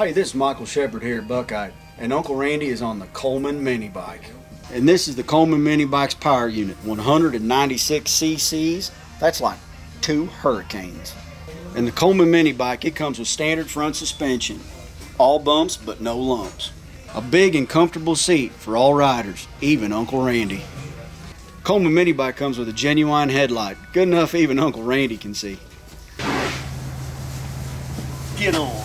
Hey, this is Michael Shepard here at Buckeye, and Uncle Randy is on the Coleman Mini Bike. And this is the Coleman Mini Bike's power unit, 196 cc's. That's like 2 Hurricanes. And the Coleman Mini Bike, it comes with standard front suspension, all bumps but no lumps. A big and comfortable seat for all riders, even Uncle Randy. Coleman Mini Bike comes with a genuine headlight, good enough even Uncle Randy can see. Get on.